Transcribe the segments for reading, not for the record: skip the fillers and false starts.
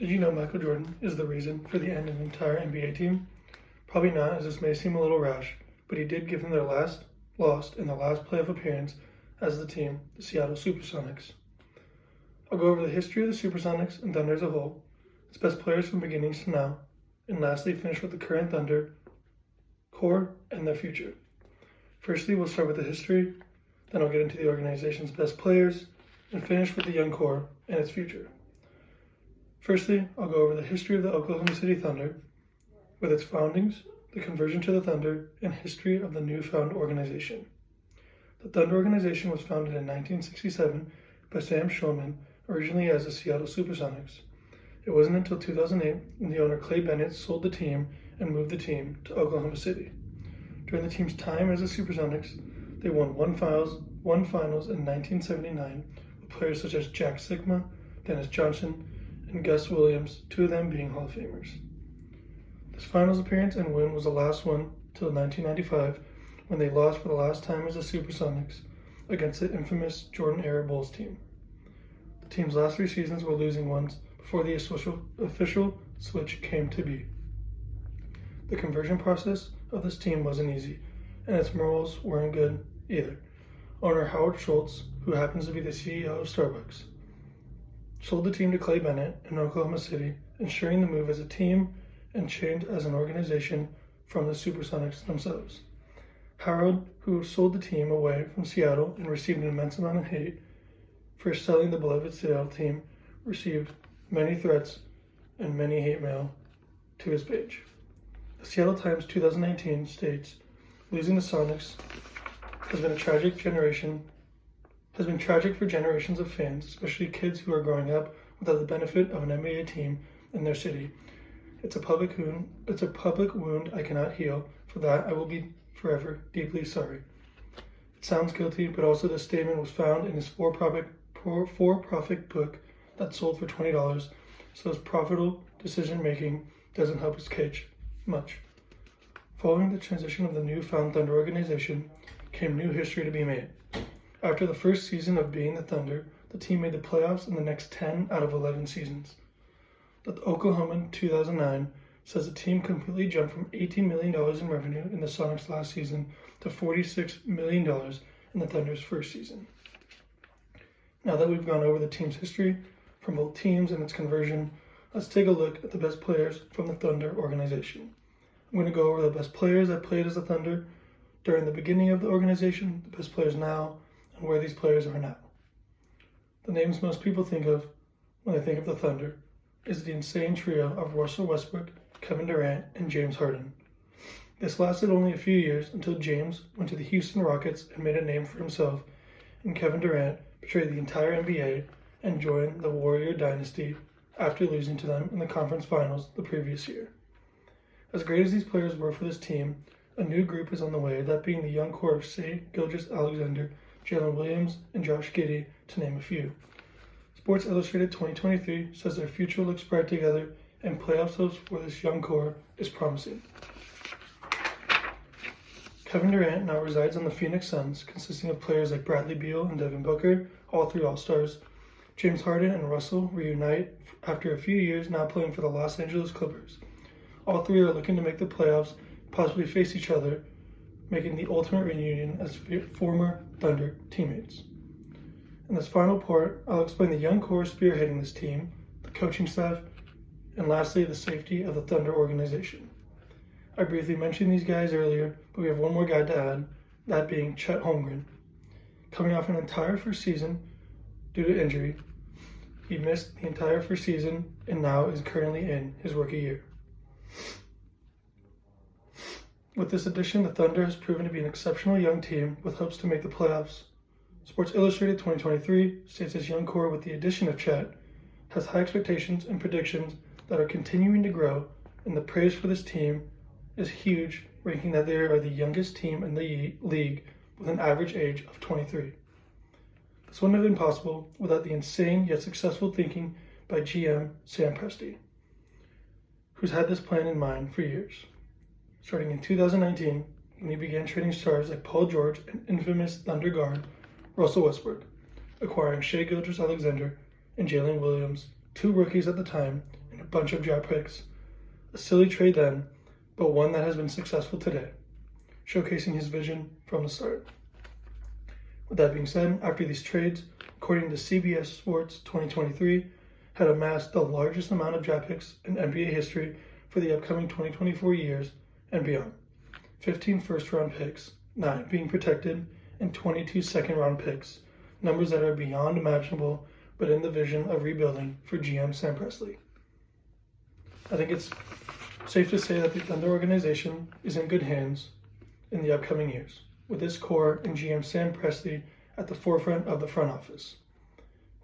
Did you know Michael Jordan is the reason for the end of an entire NBA team? Probably not, as this may seem a little rash, but he did give them their last loss in their last playoff appearance as the team, the Seattle Supersonics. I'll go over the history of the Supersonics and Thunder as a whole, its best players from beginnings to now, and lastly finish with the current Thunder core and their future. Firstly, we'll start with the history, then I'll get into the organization's best players, and finish with the young core and its future. Firstly, I'll go over the history of the Oklahoma City Thunder, with its foundings, the conversion to the Thunder, and history of the newfound organization. The Thunder organization was founded in 1967 by Sam Shulman, originally as the Seattle Supersonics. It wasn't until 2008 when the owner Clay Bennett sold the team and moved the team to Oklahoma City. During the team's time as the Supersonics, they won one finals in 1979 with players such as Jack Sikma, Dennis Johnson, and Gus Williams, two of them being Hall of Famers. This finals appearance and win was the last one till 1995, when they lost for the last time as the Supersonics against the infamous Jordan-era Bulls team. The team's last 3 seasons were losing ones before the official switch came to be. The conversion process of this team wasn't easy, and its morals weren't good either. Owner Howard Schultz, who happens to be the CEO of Starbucks, sold the team to Clay Bennett in Oklahoma City, ensuring the move as a team and change as an organization from the Supersonics themselves. Howard, who sold the team away from Seattle and received an immense amount of hate for selling the beloved Seattle team, received many threats and many hate mail to his page. The Seattle Times 2019 states, "Losing the Sonics has been tragic for generations of fans, especially kids who are growing up without the benefit of an NBA team in their city. It's a public wound I cannot heal. For that, I will be forever deeply sorry." It sounds guilty, but also this statement was found in his for-profit book that sold for $20, so his profitable decision-making doesn't help his case much. Following the transition of the newfound Thunder organization came new history to be made. After the first season of being the Thunder, the team made the playoffs in the next 10 out of 11 seasons. The Oklahoma 2009 says the team completely jumped from $18 million in revenue in the Sonics last season to $46 million in the Thunder's first season. Now that we've gone over the team's history from both teams and its conversion, let's take a look at the best players from the Thunder organization. I'm going to go over the best players that played as the Thunder during the beginning of the organization, the best players now, and where these players are now. The names most people think of when they think of the Thunder is the insane trio of Russell Westbrook, Kevin Durant, and James Harden. This lasted only a few years until James went to the Houston Rockets and made a name for himself, and Kevin Durant betrayed the entire NBA and joined the Warrior dynasty after losing to them in the conference finals the previous year. As great as these players were for this team, a new group is on the way, that being the young core of Shai Gilgeous-Alexander, Jalen Williams, and Josh Giddey, to name a few. Sports Illustrated 2023 says their future looks bright together, and playoff hopes for this young core is promising. Kevin Durant now resides on the Phoenix Suns, consisting of players like Bradley Beal and Devin Booker, all 3 All-Stars. James Harden and Russell reunite after a few years now playing for the Los Angeles Clippers. All 3 are looking to make the playoffs, possibly face each other, making the ultimate reunion as former Thunder teammates. In this final part, I'll explain the young core spearheading this team, the coaching staff, and lastly, the safety of the Thunder organization. I briefly mentioned these guys earlier, but we have one more guy to add, that being Chet Holmgren. Coming off an entire first season due to injury, he missed the entire first season and now is currently in his rookie year. With this addition, the Thunder has proven to be an exceptional young team with hopes to make the playoffs. Sports Illustrated 2023 states this young core, with the addition of Chet, has high expectations and predictions that are continuing to grow, and the praise for this team is huge, ranking that they are the youngest team in the league with an average age of 23. This wouldn't have been possible without the insane yet successful thinking by GM Sam Presti, who's had this plan in mind for years. Starting in 2019, when he began trading stars like Paul George and infamous Thunder guard Russell Westbrook, acquiring Shai Gilgeous-Alexander and Jalen Williams, 2 rookies at the time, and a bunch of draft picks. A silly trade then, but one that has been successful today, showcasing his vision from the start. With that being said, after these trades, according to CBS Sports 2023, had amassed the largest amount of draft picks in NBA history for the upcoming 2024 years and beyond. 15 first-round picks, 9 being protected, and 22 second-round picks, numbers that are beyond imaginable, but in the vision of rebuilding for GM Sam Presti. I think it's safe to say that the Thunder organization is in good hands in the upcoming years, with this core and GM Sam Presti at the forefront of the front office.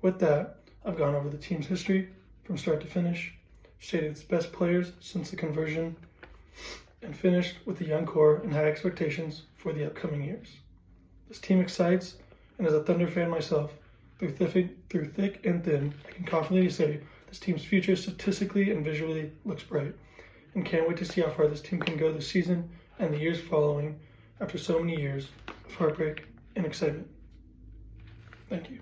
With that, I've gone over the team's history from start to finish, stated its best players since the conversion, and finished with the young core and high expectations for the upcoming years. This team excites, and as a Thunder fan myself, through thick and thin, I can confidently say this team's future statistically and visually looks bright, and can't wait to see how far this team can go this season and the years following after so many years of heartbreak and excitement. Thank you.